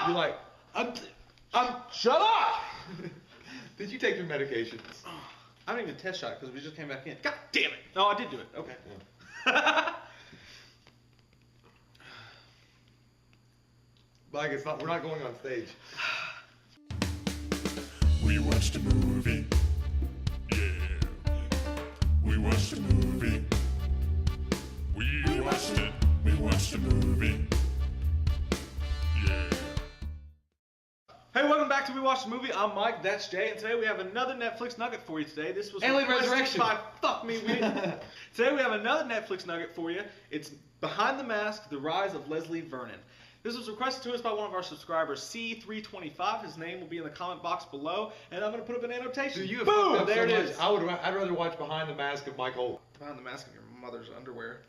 You're like, shut up! Did you take your medications? I didn't even test shot it because we just came back in. God damn it! No, I did do it. Okay. Yeah. Like, it's not. We're not going on stage. We watched a movie. Yeah. We watched a movie. We watched it. We watched a movie. Yeah. Hey, welcome back to We Watched the Movie. I'm Mike, that's Jay, and today we have another Netflix nugget for you today. This was Alien requested Resurrection. by Fuck Me Winnie. Today we have another Netflix nugget for you. It's Behind the Mask, The Rise of Leslie Vernon. This was requested to us by one of our subscribers, C325. His name will be in the comment box below, and I'm going to put up an annotation. Dude, you have Boom! fucked up There so it much. is. I'd rather watch Behind the Mask of Mike Holt. Behind the Mask of your mother's underwear.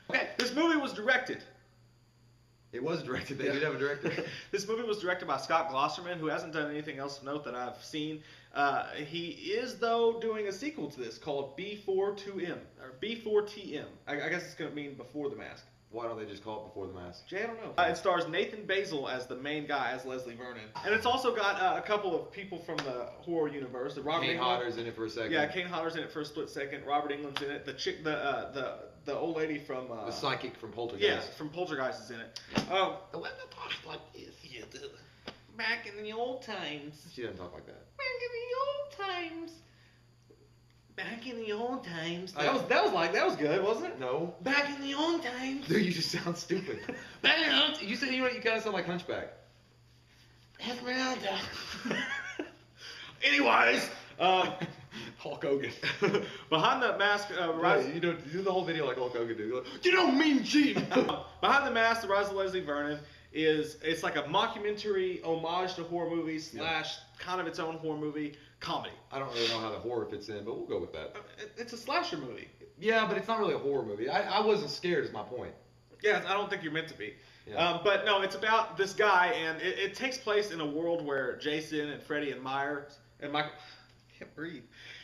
Okay, this movie was directed. It was directed. They did have a director. This movie was directed by Scott Glosserman, who hasn't done anything else of note that I've seen. He is, though, doing a sequel to this called B42M, or B4TM. I guess it's going to mean Before the Mask. Why don't they just call it Before the Mask? Jay, I don't know. It stars Nathan Baesel as the main guy, as Leslie Vernon. And it's also got a couple of people from the horror universe. The Robert Kane Englund. Hodder's in it for a second. Yeah, Kane Hodder's in it for a split second. Robert Englund's in it. The chick, the old lady from... the psychic from Poltergeist. Yeah, from Poltergeist is in it. Oh. The women talk like this. Yeah, back in the old times. She doesn't talk like that. Back in the old times. Back in the old times. I- That was good, wasn't it? No. Back in the old times. Dude, you just sound stupid. Back in the old You said you kind of sound like Hunchback. Esmeralda. Anyways, Hulk Hogan. Behind the Mask, Right, you do the whole video like Hulk Hogan do. Like, you don't mean Gene. Behind the Mask, The Rise of Leslie Vernon it's like a mockumentary homage to horror movies slash kind of its own horror movie comedy. I don't really know how the horror fits in, but we'll go with that. It's a slasher movie. Yeah, but it's not really a horror movie. I wasn't scared is my point. Yeah, I don't think you're meant to be. Yeah. But no, it's about this guy, and it takes place in a world where Jason and Freddy and Myers and Michael... I can't breathe.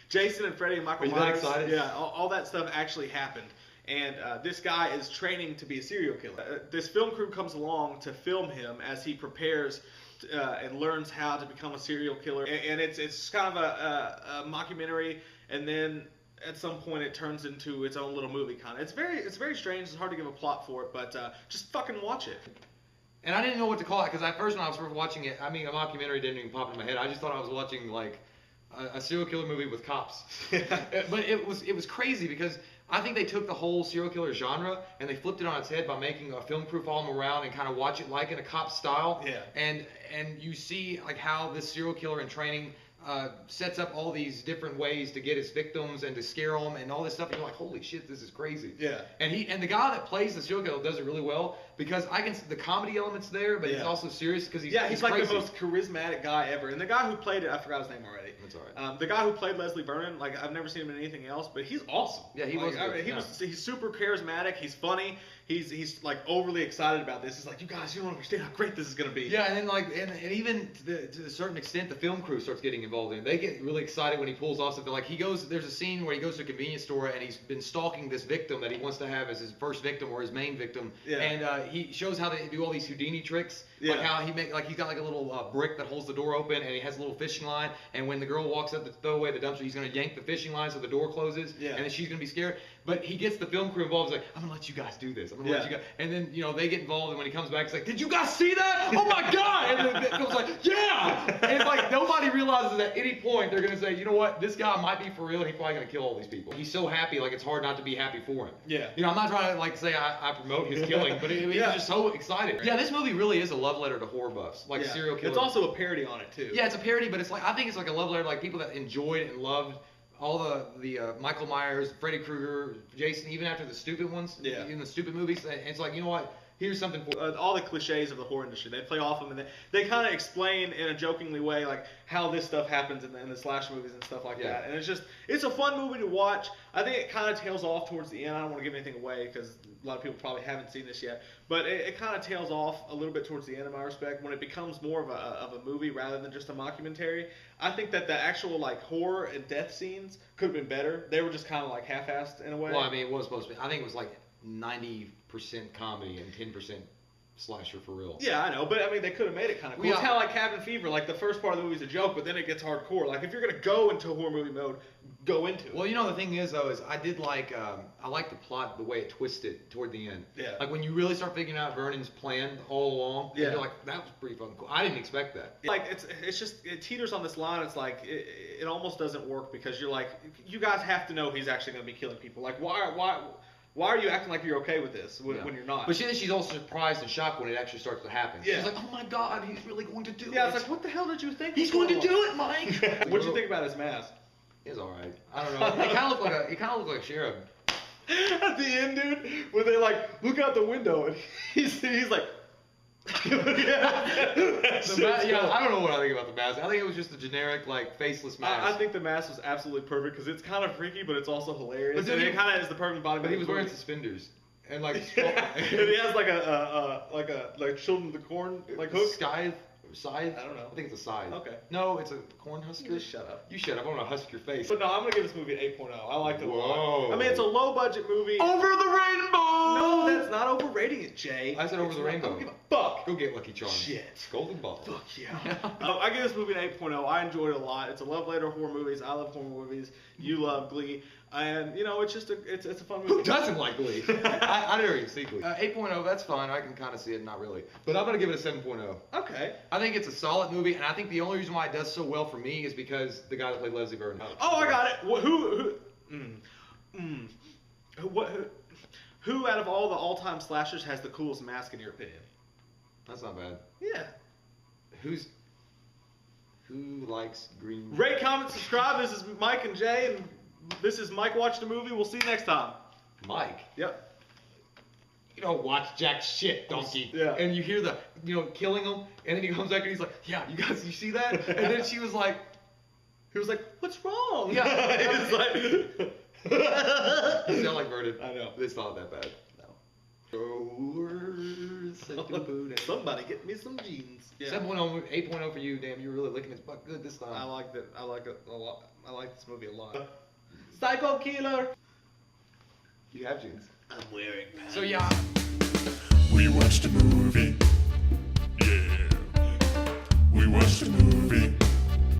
Jason and Freddy and Michael Are you that Myers. excited? Yeah, all that stuff actually happened. And this guy is training to be a serial killer. This film crew comes along to film him as he prepares and learns how to become a serial killer. And it's kind of a mockumentary, and then at some point it turns into its own little movie kind of. It's very strange. It's hard to give a plot for it, but just fucking watch it. And I didn't know what to call it because at first when I was first watching it, I mean, a mockumentary didn't even pop in my head. I just thought I was watching like a serial killer movie with cops. But it was crazy because I think they took the whole serial killer genre and they flipped it on its head by making a film crew follow him around and kind of watch it like in a cop style. Yeah. And you see like how this serial killer in training sets up all these different ways to get his victims and to scare them and all this stuff. And you're like, holy shit, this is crazy. Yeah. And the guy that plays the serial killer does it really well because the comedy element's there, but he's Yeah. also serious because he's he's like crazy. the most charismatic guy ever. And the guy who played it, I forgot his name already. That's all right. The guy who played Leslie Vernon, like I've never seen him in anything else, but he's awesome. Yeah, he was good, yeah. He's super charismatic. He's funny. He's like overly excited about this. He's like, you guys, you don't understand how great this is gonna be. Yeah, and then like and even to a certain extent, the film crew starts getting involved in it. They get really excited when he pulls off something. Like there's a scene where he goes to a convenience store and he's been stalking this victim that he wants to have as his first victim or his main victim. Yeah. And he shows how they do all these Houdini tricks. Yeah. Like how he's got like a little brick that holds the door open and he has a little fishing line. And when the girl walks up to throw away the dumpster, he's gonna yank the fishing line so the door closes. Yeah. And then she's gonna be scared. But he gets the film crew involved. He's like, I'm gonna let you guys do this. I'm gonna let you guys. And then they get involved. And when he comes back, he's like, did you guys see that? Oh my god! And then the film's like, yeah. And it's like nobody realizes at any point they're gonna say, you know what? This guy might be for real. And he's probably gonna kill all these people. He's so happy, like it's hard not to be happy for him. Yeah. I'm not trying to like say I promote his killing, but he's just so excited. Yeah, this movie really is a love letter to horror buffs, like serial killers. It's also a parody on it too. Yeah, it's a parody, but I think it's like a love letter to like people that enjoyed and loved all the Michael Myers, Freddy Krueger, Jason, even after the stupid ones, in the stupid movies. And it's like, you know what? Here's something for all the cliches of the horror industry. They play off them, and they kind of explain in a jokingly way like how this stuff happens in the slasher movies and stuff like that. And it's a fun movie to watch. I think it kind of tails off towards the end. I don't want to give anything away because a lot of people probably haven't seen this yet. But it kind of tails off a little bit towards the end, in my respect, when it becomes more of a movie rather than just a mockumentary. I think that the actual like horror and death scenes could have been better. They were just kind of like half-assed in a way. Well, I mean, it was supposed to be. I think it was like 90% comedy and 10% slasher for real. Yeah, I know, but I mean, they could have made it kind of cool. Yeah. It's kind of like Cabin Fever. Like the first part of the movie is a joke, but then it gets hardcore. Like if you're gonna go into horror movie mode, go into it. Well, you know the thing is though is I did like I like the plot, the way it twisted toward the end. Yeah. Like when you really start figuring out Vernon's plan all along. Yeah. And you're like, that was pretty fucking cool. I didn't expect that. Like it's just it teeters on this line. It's like it almost doesn't work because you're like, you guys have to know he's actually gonna be killing people. Like why are you acting like you're okay with this when you're not? But then she's also surprised and shocked when it actually starts to happen. Yeah. She's like, oh my god, he's really going to do it. Yeah, it's like, what the hell did you think? He's going to do it, Mike. What'd you think about his mask? It's alright. I don't know. It kind of looked like a sheriff. At the end, dude, where they like look out the window and he's like. Yeah, I don't know what I think about the mask. I think it was just a generic, like, faceless mask. I think the mask was absolutely perfect because it's kind of freaky, but it's also hilarious. But then and it kind of is the perfect body. But he was wearing suspenders and like, and he has like a Children of the Corn like hook. Scythe? I don't know. I think it's a scythe. Okay. No, it's a corn husker. Just shut up. You shut up. I want to husk your face. But no, I'm gonna give this movie an 8.0. I liked it a lot. Whoa. I mean, it's a low budget movie. Over the rainbow! No, that's not overrating it, Jay. I said over the rainbow. I don't give a fuck. Go get Lucky Charms. Shit. Golden ball. Fuck yeah. I give this movie an 8.0. I enjoyed it a lot. It's a love letter to horror movies. I love horror movies. You love Glee. And, you know, it's just it's a fun movie. Who doesn't like Glee? I never even see Glee. 8.0, that's fine. I can kind of see it, not really. But I'm going to give it a 7.0. Okay. I think it's a solid movie, and I think the only reason why it does so well for me is because the guy that played Leslie Vernon. Oh, I got it. Who out of all the all-time slashers has the coolest mask in your opinion? That's not bad. Yeah. Who likes green? Rate, comment, subscribe. This is Mike and Jay, and this is Mike Watch the Movie. We'll see you next time. Mike? Yep. You don't watch jack shit, donkey. Yeah. And you hear the, killing him, and then he comes back and he's like, yeah, you guys, you see that? And then he was like, what's wrong? Yeah. He's like, you sound like Vernon. I know. It's not that bad. No. Somebody get me some jeans. Yeah. 7.0, 8.0 for you. Damn, you're really licking his butt good this time. I liked it. I like it a lot. I like this movie a lot. Psycho killer. You have jeans. I'm wearing pants. So yeah. We watched a movie. Yeah. We watched a movie.